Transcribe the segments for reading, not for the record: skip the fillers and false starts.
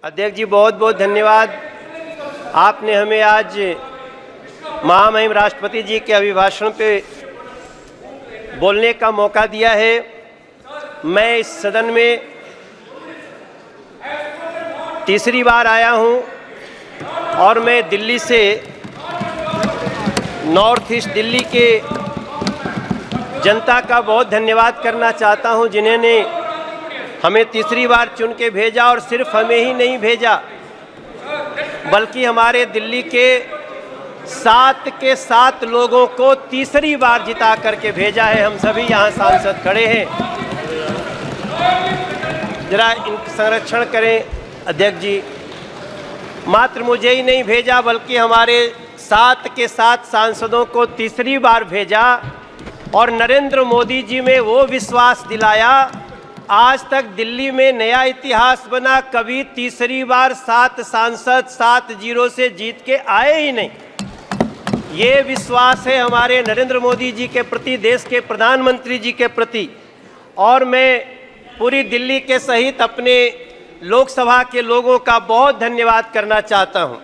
अध्यक्ष जी, बहुत बहुत धन्यवाद। आपने हमें आज महामहिम राष्ट्रपति जी के अभिभाषण पे बोलने का मौका दिया है। मैं इस सदन में तीसरी बार आया हूं और मैं दिल्ली से नॉर्थ ईस्ट दिल्ली के जनता का बहुत धन्यवाद करना चाहता हूं, जिन्होंने हमें तीसरी बार चुन के भेजा और सिर्फ हमें ही नहीं भेजा बल्कि हमारे दिल्ली के 7 के 7 लोगों को तीसरी बार जिता करके भेजा है। हम सभी यहाँ सांसद खड़े हैं, जरा इनका संरक्षण करें अध्यक्ष जी। मात्र मुझे ही नहीं भेजा बल्कि हमारे 7 के 7 सांसदों को तीसरी बार भेजा और नरेंद्र मोदी जी में वो विश्वास दिलाया। आज तक दिल्ली में नया इतिहास बना, कभी तीसरी बार 7 सांसद 7-0 से जीत के आए ही नहीं। ये विश्वास है हमारे नरेंद्र मोदी जी के प्रति, देश के प्रधानमंत्री जी के प्रति। और मैं पूरी दिल्ली के सहित अपने लोकसभा के लोगों का बहुत धन्यवाद करना चाहता हूं।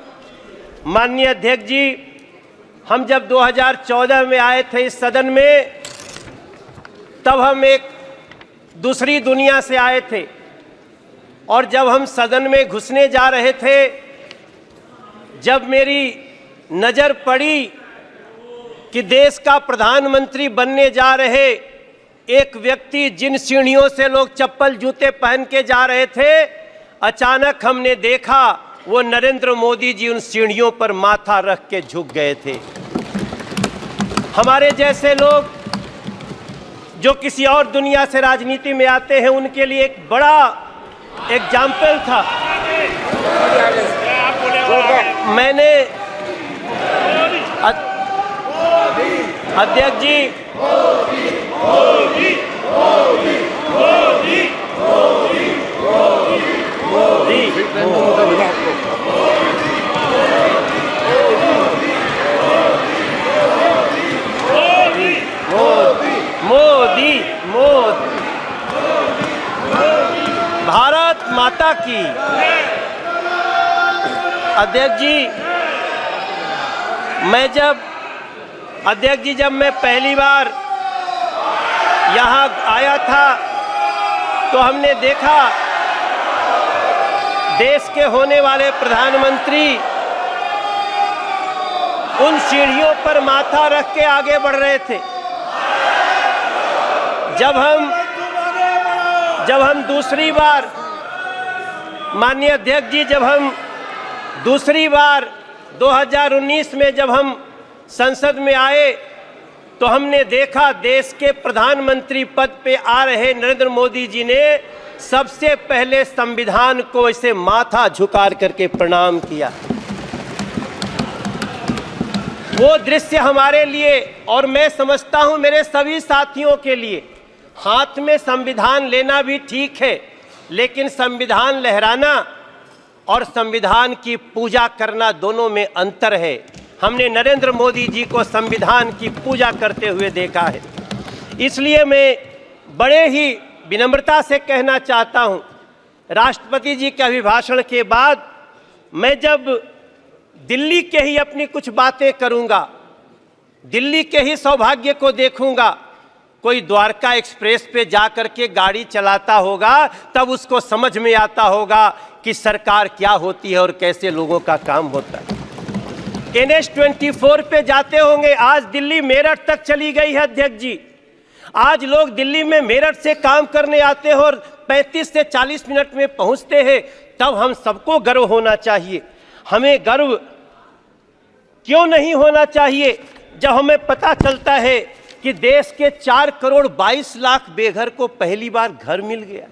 माननीय अध्यक्ष जी, हम जब 2014 में आए थे इस सदन में, तब हम एक दूसरी दुनिया से आए थे और जब हम सदन में घुसने जा रहे थे, जब मेरी नज़र पड़ी कि देश का प्रधानमंत्री बनने जा रहे एक व्यक्ति, जिन सीढ़ियों से लोग चप्पल जूते पहन के जा रहे थे, अचानक हमने देखा वो नरेंद्र मोदी जी उन सीढ़ियों पर माथा रख के झुक गए थे। हमारे जैसे लोग जो किसी और दुनिया से राजनीति में आते हैं, उनके लिए एक बड़ा एग्जाम्पल था। मैंने अध्यक्ष जी मोदी भारत माता की। अध्यक्ष जी, जब मैं पहली बार यहाँ आया था तो हमने देखा देश के होने वाले प्रधानमंत्री उन सीढ़ियों पर माथा रख के आगे बढ़ रहे थे। जब हम दूसरी बार, माननीय अध्यक्ष जी, जब हम दूसरी बार 2019 में जब हम संसद में आए तो हमने देखा देश के प्रधानमंत्री पद पे आ रहे नरेंद्र मोदी जी ने सबसे पहले संविधान को ऐसे माथा झुका करके प्रणाम किया। वो दृश्य हमारे लिए, और मैं समझता हूं मेरे सभी साथियों के लिए, हाथ में संविधान लेना भी ठीक है, लेकिन संविधान लहराना और संविधान की पूजा करना दोनों में अंतर है। हमने नरेंद्र मोदी जी को संविधान की पूजा करते हुए देखा है। इसलिए मैं बड़े ही विनम्रता से कहना चाहता हूं, राष्ट्रपति जी के अभिभाषण के बाद मैं जब दिल्ली के ही अपनी कुछ बातें करूंगा, दिल्ली के ही सौभाग्य को देखूंगा। कोई द्वारका एक्सप्रेस पे जा करके गाड़ी चलाता होगा, तब उसको समझ में आता होगा कि सरकार क्या होती है और कैसे लोगों का काम होता है। NH-24 पे जाते होंगे, आज दिल्ली मेरठ तक चली गई है अध्यक्ष जी। आज लोग दिल्ली में मेरठ से काम करने आते हैं और 35 से 40 मिनट में पहुंचते हैं। तब हम सबको गर्व होना चाहिए। हमें गर्व क्यों नहीं होना चाहिए जब हमें पता चलता है कि देश के 4 करोड़ 22 लाख बेघर को पहली बार घर मिल गया।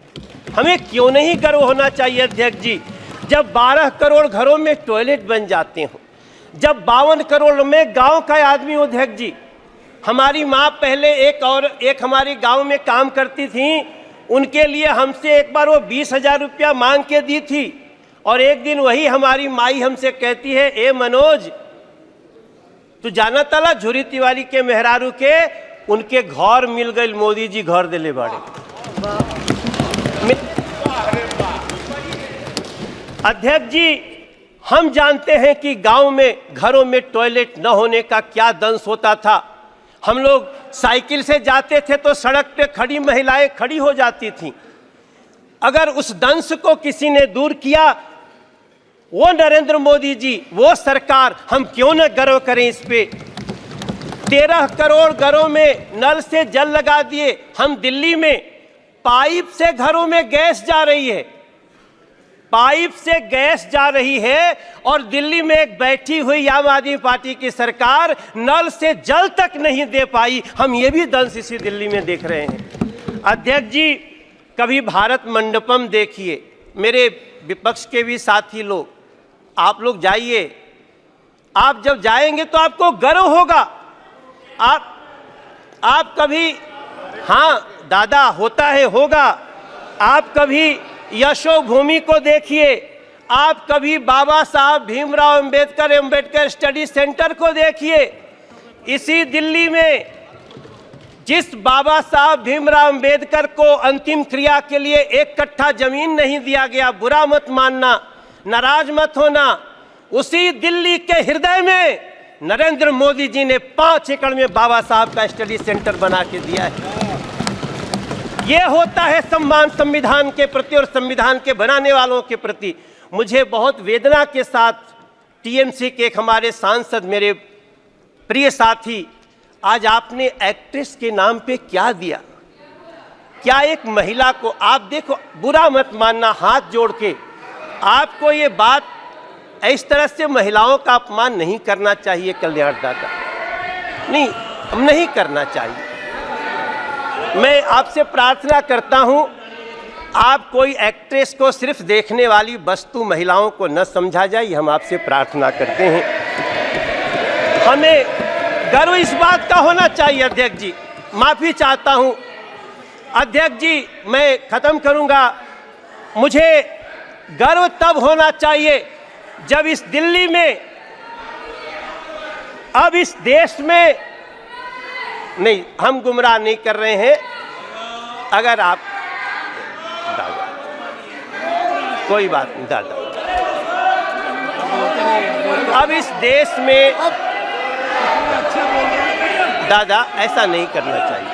हमें क्यों नहीं गर्व होना चाहिए अध्यक्ष जी, जब 12 करोड़ घरों में टॉयलेट बन जाते हों, जब 52 करोड़ में गांव का आदमी हो। अध्यक्ष जी, हमारी माँ पहले एक हमारी गांव में काम करती थी, उनके लिए हमसे एक बार वो 20,000 रुपया मांग के दी थी। और एक दिन वही हमारी माई हमसे कहती है, ए मनोज, तू जाना तला झुरी तिवारी के मेहरारू के उनके घर मिल गई, मोदी जी घर दिले बाड़े। अध्यक्ष जी, हम जानते हैं कि गांव में घरों में टॉयलेट न होने का क्या दंश होता था। हम लोग साइकिल से जाते थे तो सड़क पे खड़ी महिलाएं खड़ी हो जाती थीं। अगर उस दंश को किसी ने दूर किया, वो नरेंद्र मोदी जी, वो सरकार, हम क्यों न गर्व करें इस पे। 13 करोड़ घरों में नल से जल लगा दिए। हम दिल्ली में पाइप से घरों में गैस जा रही है, पाइप से गैस जा रही है, और दिल्ली में एक बैठी हुई आम आदमी पार्टी की सरकार नल से जल तक नहीं दे पाई। हम ये भी दंश इसी दिल्ली में देख रहे हैं। अध्यक्ष जी, कभी भारत मंडपम देखिए। मेरे विपक्ष के भी साथी लोग, आप लोग जाइए। आप जब जाएंगे तो आपको गर्व होगा। आप कभी, हाँ दादा, होता है, होगा। आप कभी यशोभूमि को देखिए, आप कभी बाबा साहब भीमराव अंबेडकर स्टडी सेंटर को देखिए। इसी दिल्ली में जिस बाबा साहब भीमराव अंबेडकर को अंतिम क्रिया के लिए 1 कट्ठा जमीन नहीं दिया गया, बुरा मत मानना, नाराज मत होना, उसी दिल्ली के हृदय में नरेंद्र मोदी जी ने 5 एकड़ में बाबा साहब का स्टडी सेंटर बना के दिया है। ये होता है सम्मान संविधान के प्रति और संविधान के बनाने वालों के प्रति। मुझे बहुत वेदना के साथ टीएमसी के एक हमारे सांसद, मेरे प्रिय साथी, आज आपने एक्ट्रेस के नाम पे क्या दिया, क्या एक महिला को आप देखो, बुरा मत मानना, हाथ जोड़ के आपको ये बात, इस तरह से महिलाओं का अपमान नहीं करना चाहिए। कल्याण दादा, नहीं, नहीं करना चाहिए। मैं आपसे प्रार्थना करता हूं, आप कोई एक्ट्रेस को सिर्फ देखने वाली वस्तु महिलाओं को न समझा जाए, हम आपसे प्रार्थना करते हैं। हमें गर्व इस बात का होना चाहिए। अध्यक्ष जी, माफी चाहता हूं। अध्यक्ष जी, मैं खत्म करूंगा। मुझे गर्व तब होना चाहिए जब इस दिल्ली में, अब इस देश में, नहीं, हम गुमराह नहीं कर रहे हैं। अगर आप दादा, कोई बात नहीं दादा, अब इस देश में दादा ऐसा नहीं करना चाहिए।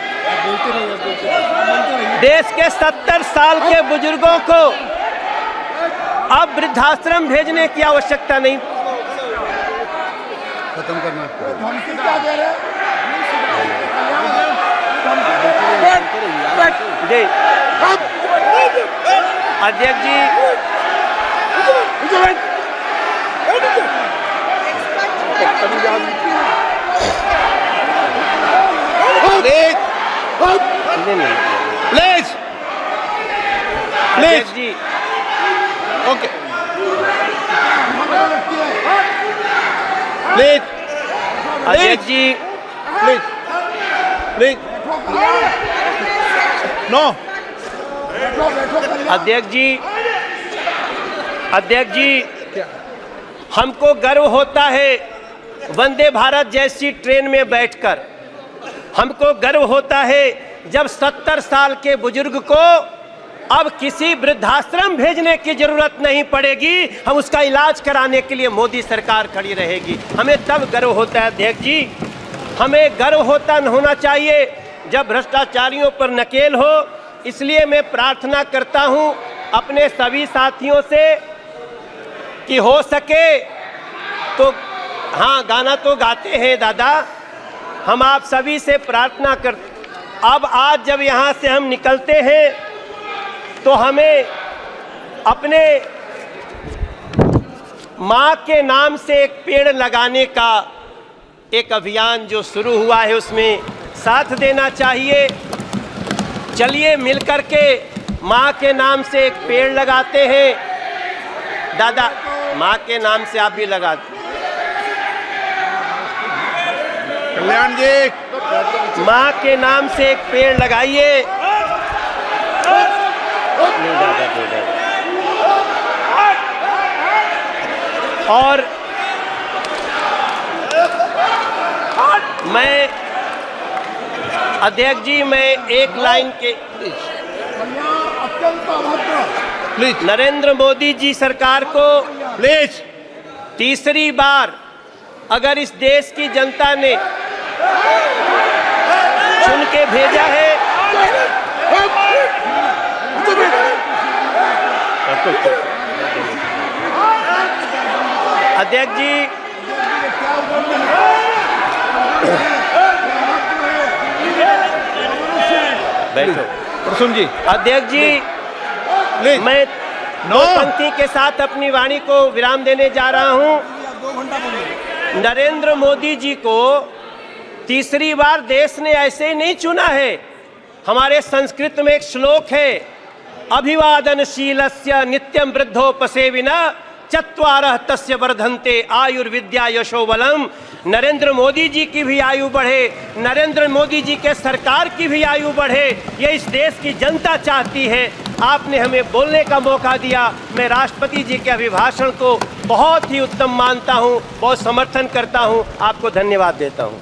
देश के 70 साल के बुजुर्गों को अब वृद्धाश्रम भेजने की आवश्यकता नहीं। खत्म करना जी। अध्यक्ष जी, प्लीज अध्यक्ष जी, ओके, प्लीज अध्यक्ष जी, प्लीज प्लीज, नो। अध्यक्ष जी, अध्यक्ष जी, हमको गर्व होता है वंदे भारत जैसी ट्रेन में बैठकर। हमको गर्व होता है जब 70 साल के बुजुर्ग को अब किसी वृद्धाश्रम भेजने की जरूरत नहीं पड़ेगी, हम उसका इलाज कराने के लिए मोदी सरकार खड़ी रहेगी। हमें तब गर्व होता है। अध्यक्ष जी, हमें गर्व होना चाहिए जब भ्रष्टाचारियों पर नकेल हो। इसलिए मैं प्रार्थना करता हूं अपने सभी साथियों से कि हो सके तो, हाँ गाना तो गाते हैं दादा, हम आप सभी से प्रार्थना कर, अब आज जब यहाँ से हम निकलते हैं तो हमें अपने माँ के नाम से एक पेड़ लगाने का एक अभियान जो शुरू हुआ है उसमें साथ देना चाहिए। चलिए मिलकर के माँ के नाम से एक पेड़ लगाते हैं। दादा, माँ के नाम से आप भी लगा दें। कल्याण जी, माँ के नाम से एक पेड़ लगाइए। और मैं अध्यक्ष जी, मैं एक लाइन के अत्यंत अभद्र प्लीज नरेंद्र मोदी जी सरकार को प्लीज तीसरी बार अगर इस देश की जनता ने चुन के भेजा है, अध्यक्ष जी, बैठो। प्रसून जी अध्यक्ष जी, प्लीज मैं नो। पंक्ति के साथ अपनी वाणी को विराम देने जा रहा हूं। नरेंद्र मोदी जी को तीसरी बार देश ने ऐसे ही नहीं चुना है। हमारे संस्कृत में एक श्लोक है, अभिवादनशीलस्य नित्यं वृद्धोपसेविना चत्वारः तस्य वर्धन्ते आयुर्विद्या यशो बलम। नरेंद्र मोदी जी की भी आयु बढ़े, नरेंद्र मोदी जी के सरकार की भी आयु बढ़े, ये इस देश की जनता चाहती है। आपने हमें बोलने का मौका दिया। मैं राष्ट्रपति जी के अभिभाषण को बहुत ही उत्तम मानता हूँ, बहुत समर्थन करता हूँ। आपको धन्यवाद देता हूँ।